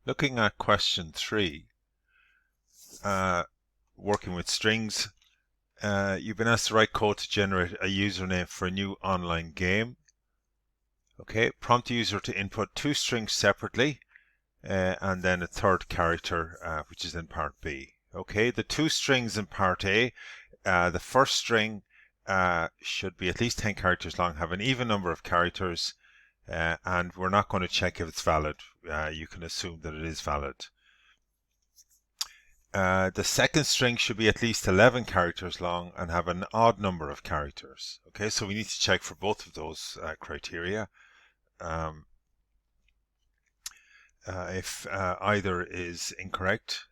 Looking at question 3, working with strings, you've been asked to write code to generate a username for a new online game. Okay, prompt the user to input 2 strings separately and then a third character, which is in part B. Okay, the 2 strings in part A, the first string should be at least 10 characters long, have an even number of characters, and we're not going to check if it's valid. You can assume that it is valid. The second string should be at least 11 characters long and have an odd number of characters. Okay, so we need to check for both of those criteria. If either is incorrect,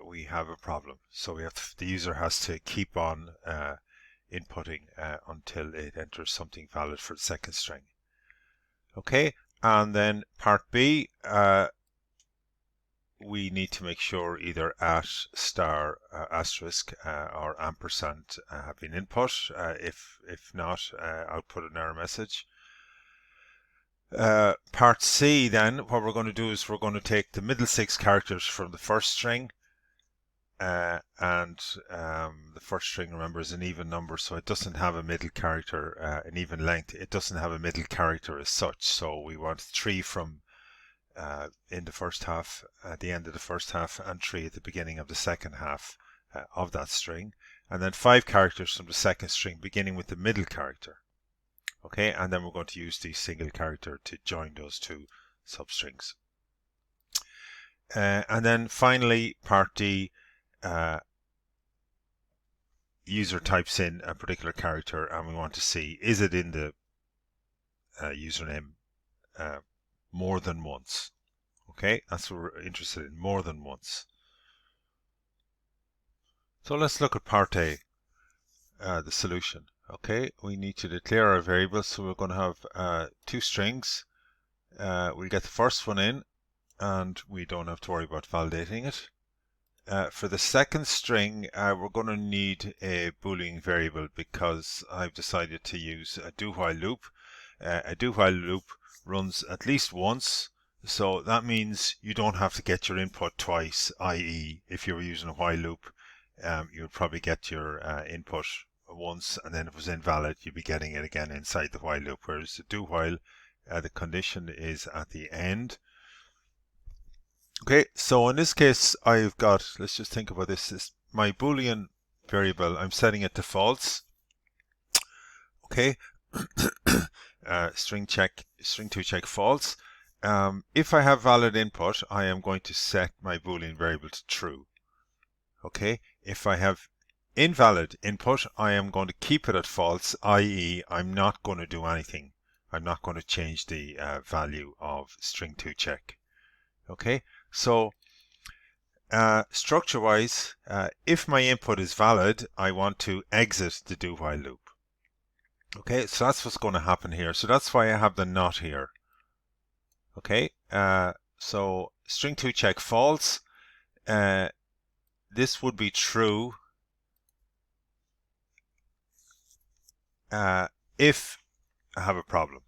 we have a problem. So the user has to keep on inputting until it enters something valid for the second string. Okay, and then part B, we need to make sure either @ star asterisk or ampersand have been input. If not, output an error message. Part C, then, what we're going to do is we're going to take the middle 6 characters from the first string, and the first string, remember, is an even number, so it doesn't have a middle character, an even length. It doesn't have a middle character as such, so we want 3 from in the first half, at the end of the first half, and 3 at the beginning of the second half of that string, and then 5 characters from the second string beginning with the middle character. Okay, and then we're going to use the single character to join those 2 substrings. And then finally, part D, user types in a particular character and we want to see, is it in the username more than once? Okay, that's what we're interested in, more than once. So let's look at part A, the solution. Okay, we need to declare our variables, so we're going to have 2 strings. We'll get the first one in and we don't have to worry about validating it. For the second string, we're going to need a Boolean variable because I've decided to use a do-while loop. A do-while loop runs at least once, so that means you don't have to get your input twice, i.e. if you were using a while loop, you would probably get your input once, and then if it was invalid, you'd be getting it again inside the while loop, whereas the do-while, the condition is at the end. Okay, so in this case, I've got, let's just think about this, my Boolean variable, I'm setting it to false. Okay, string 2 check false. If I have valid input, I am going to set my Boolean variable to true. Okay, if I have invalid input, I am going to keep it at false, i.e. I'm not going to do anything. I'm not going to change the value of string 2 check. Okay, so structure-wise, if my input is valid, I want to exit the do-while loop. Okay, so that's what's going to happen here. So that's why I have the not here. Okay, so string 2 check false. This would be true if I have a problem.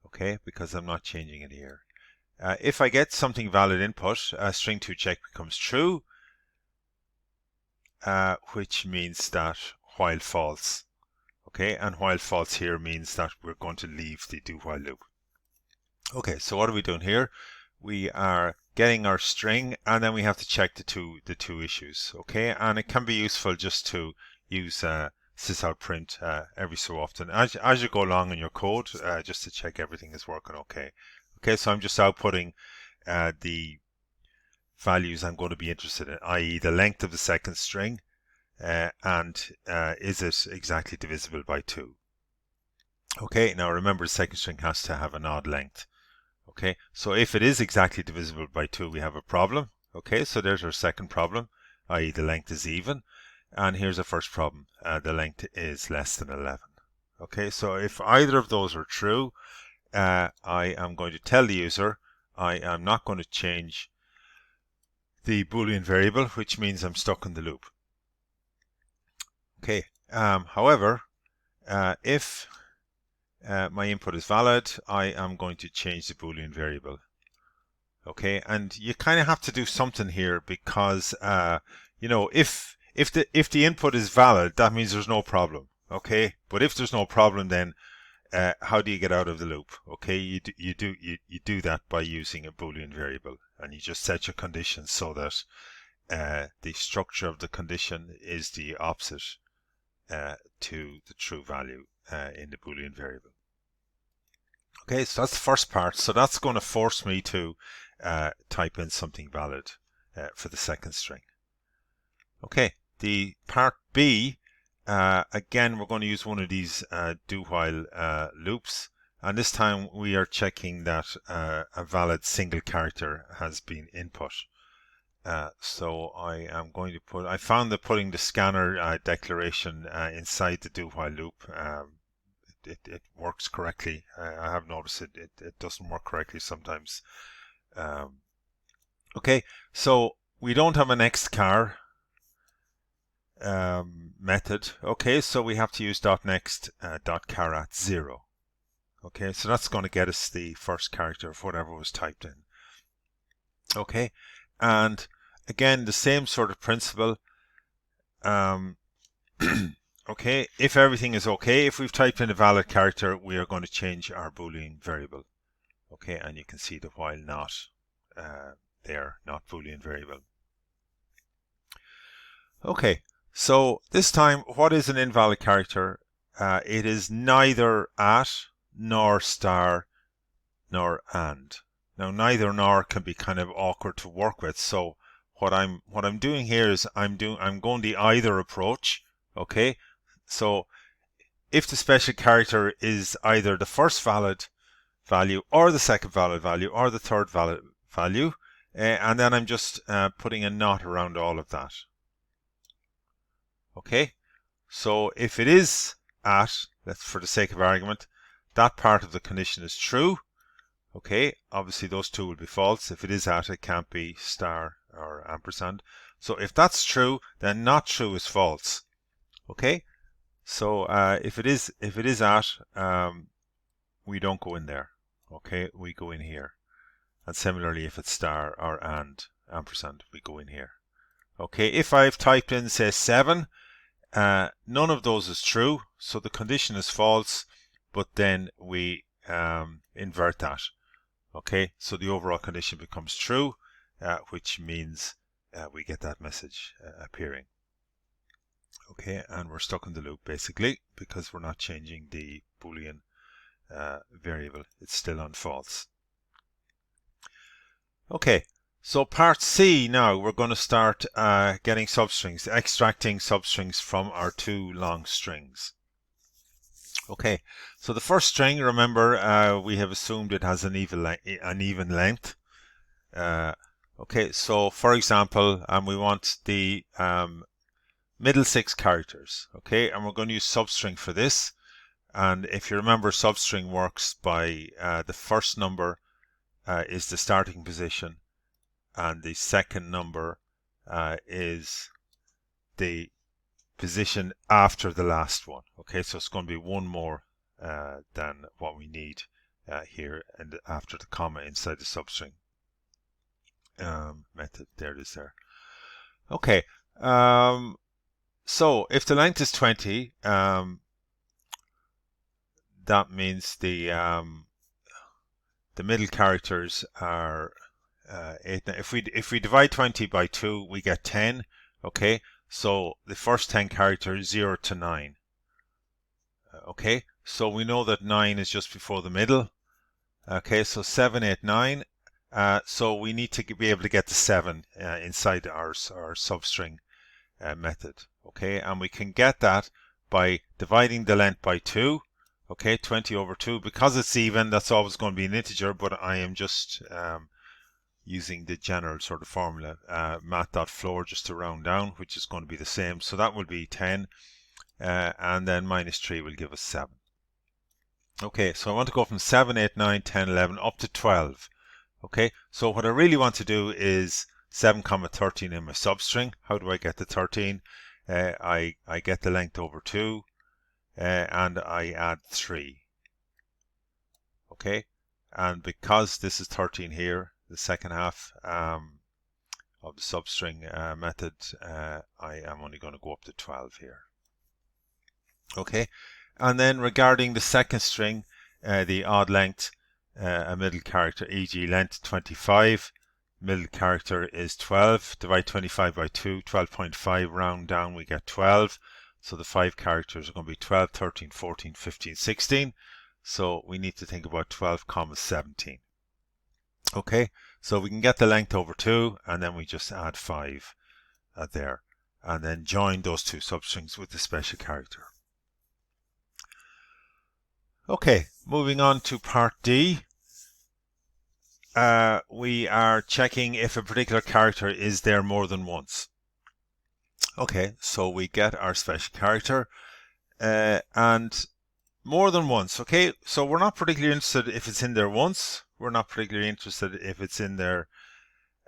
Okay, because I'm not changing it here. If I get something valid input, string 2 check becomes true, which means that while false. Okay, and while false here means that we're going to leave the do-while loop. Okay, so what are we doing here? We are getting our string, and then we have to check the two issues. Okay, and it can be useful just to use sysoutprint every so often as you go along in your code, just to check everything is working okay. Okay, so I'm just outputting the values I'm going to be interested in, i.e. the length of the second string, and is it exactly divisible by 2. Okay, now remember the second string has to have an odd length. Okay, so if it is exactly divisible by 2, we have a problem. Okay, so there's our second problem, i.e. the length is even. And here's our first problem, the length is less than 11. Okay, so if either of those are true, I am going to tell the user I am not going to change the Boolean variable, which means I'm stuck in the loop. Okay, however, if my input is valid, I am going to change the Boolean variable. Okay, and you kind of have to do something here because you know, if the input is valid, that means there's no problem. Okay, but if there's no problem, then how do you get out of the loop? Okay, you do that by using a Boolean variable, and you just set your conditions so that the structure of the condition is the opposite to the true value in the Boolean variable. Okay, so that's the first part. So that's going to force me to type in something valid for the second string. Okay, the part B, again, we're going to use one of these do-while loops. And this time we are checking that a valid single character has been input. So I am going to I found that putting the scanner declaration inside the do-while loop, it works correctly. I have noticed it doesn't work correctly sometimes. Okay, so we don't have a next char method. Okay, so we have to use .next .char at 0. Okay, so that's going to get us the first character of whatever was typed in. Okay, and again, the same sort of principle. Okay, if everything is okay, if we've typed in a valid character, we are going to change our Boolean variable. Okay, and you can see the while not there, not Boolean variable. Okay, so this time, what is an invalid character? It is neither at, nor star, nor and. Now, neither nor can be kind of awkward to work with. So what I'm doing here is I'm going the either approach. Okay, so if the special character is either the first valid value or the second valid value or the third valid value, and then I'm just putting a not around all of that. Okay, so if it is at, let's for the sake of argument, that part of the condition is true. Okay, obviously those two will be false. If it is at, it can't be star or ampersand. So if that's true, then not true is false. Okay, so if it is at, we don't go in there. Okay, we go in here. And similarly, if it's star or and ampersand, we go in here. Okay, if I've typed in, say, 7, none of those is true, so the condition is false, but then we invert that. Okay, so the overall condition becomes true, which means we get that message appearing. Okay, and we're stuck in the loop basically because we're not changing the Boolean variable. It's still on false. Okay, so part C now, we're going to start getting substrings, extracting substrings from our two long strings. Okay, so the first string, remember, we have assumed it has an even length. Okay, so for example, we want the middle 6 characters. Okay, and we're going to use substring for this. And if you remember, substring works by the first number is the starting position, and the second number is the position after the last one. Okay, so it's going to be one more than what we need here and after the comma inside the substring method. There it is there. Okay, so if the length is 20, that means the middle characters are 8. If we divide 20 by 2, we get 10. Okay, so the first 10 characters 0 to 9. Okay, so we know that 9 is just before the middle. Okay, so 7, 8, 9. So we need to be able to get the 7 inside our substring method. Okay, and we can get that by dividing the length by 2. Okay, 20 over 2. Because it's even, that's always going to be an integer, but I am just using the general sort of formula, math.floor, just to round down, which is going to be the same. So that will be 10, and then minus 3 will give us 7. Okay, so I want to go from 7, 8, 9, 10, 11 up to 12. Okay, so what I really want to do is 7, 13 in my substring. How do I get the 13? I get the length over 2, and I add 3. Okay, and because this is 13 here, second half of the substring method, I am only going to go up to 12 here. Okay, and then regarding the second string, the odd length, a middle character, e.g. length 25, middle character is 12, divide 25 by 2, 12.5, round down we get 12. So the 5 characters are going to be 12, 13, 14, 15, 16. So we need to think about 12, 17. Okay, so we can get the length over 2, and then we just add 5 there, and then join those two substrings with the special character. Okay, moving on to part D. We are checking if a particular character is there more than once. Okay, so we get our special character and more than once. Okay, so we're not particularly interested if it's in there once. We're not particularly interested if it's in there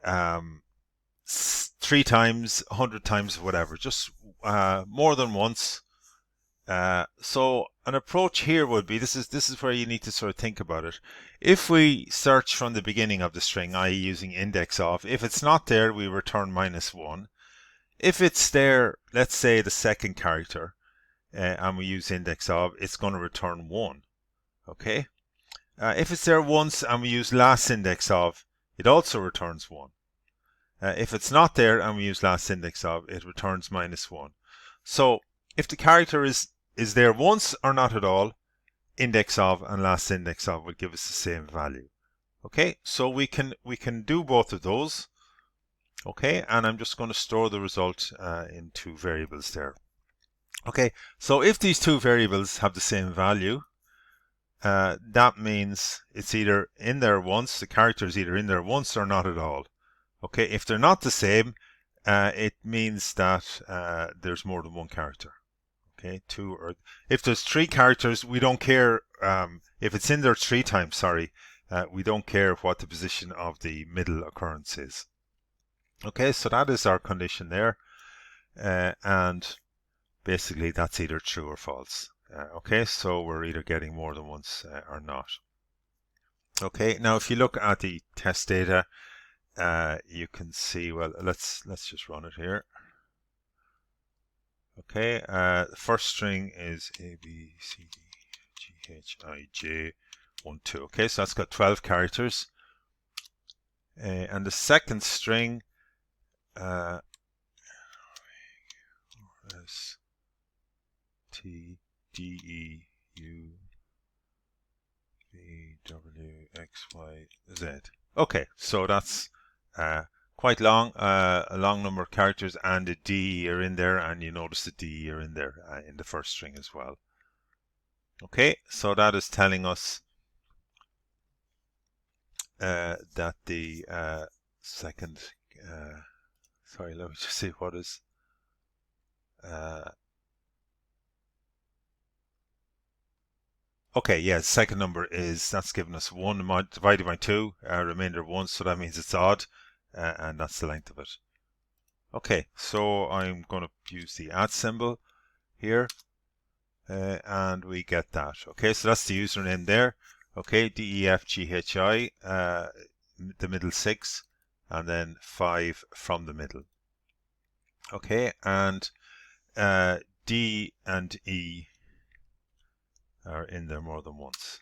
3 times, 100 times, whatever. Just more than once. So an approach here would be, this is where you need to sort of think about it. If we search from the beginning of the string, i.e. using index of, if it's not there, we return -1. If it's there, let's say the second character, and we use index of, it's going to return 1. Okay. If it's there once and we use last index of, it also returns 1. If it's not there and we use last index of, it returns -1. So if the character is there once or not at all, index of and last index of will give us the same value. Okay, so we can do both of those. Okay, and I'm just going to store the result in 2 variables there. Okay, so if these 2 variables have the same value, that means it's either in there once, the character is either in there once or not at all. Okay, if they're not the same, it means that there's more than one character. Okay, 2, or if there's 3 characters, we don't care if it's in there 3 times, sorry, we don't care what the position of the middle occurrence is. Okay, so that is our condition there, and basically that's either true or false. Okay, so we're either getting more than once or not. Okay, now if you look at the test data, you can see, well, let's just run it here. Okay, the first string is A, B, C, D, G, H, I, J, 1, 2. Okay, so that's got 12 characters. And the second string, S, T, D, E, U, V, W, X, Y, Z. Okay, so that's quite long, a long number of characters, and the D are in there, and you notice the D are in there in the first string as well. Okay, so that is telling us that the second, sorry, let me just see what is, okay, yeah, the second number is, that's giving us 1 divided by 2, remainder 1, so that means it's odd, and that's the length of it. Okay, so I'm going to use the add symbol here, and we get that. Okay, so that's the username there. Okay, DEFGHI, the middle 6, and then 5 from the middle. Okay, and D and E are in there more than once.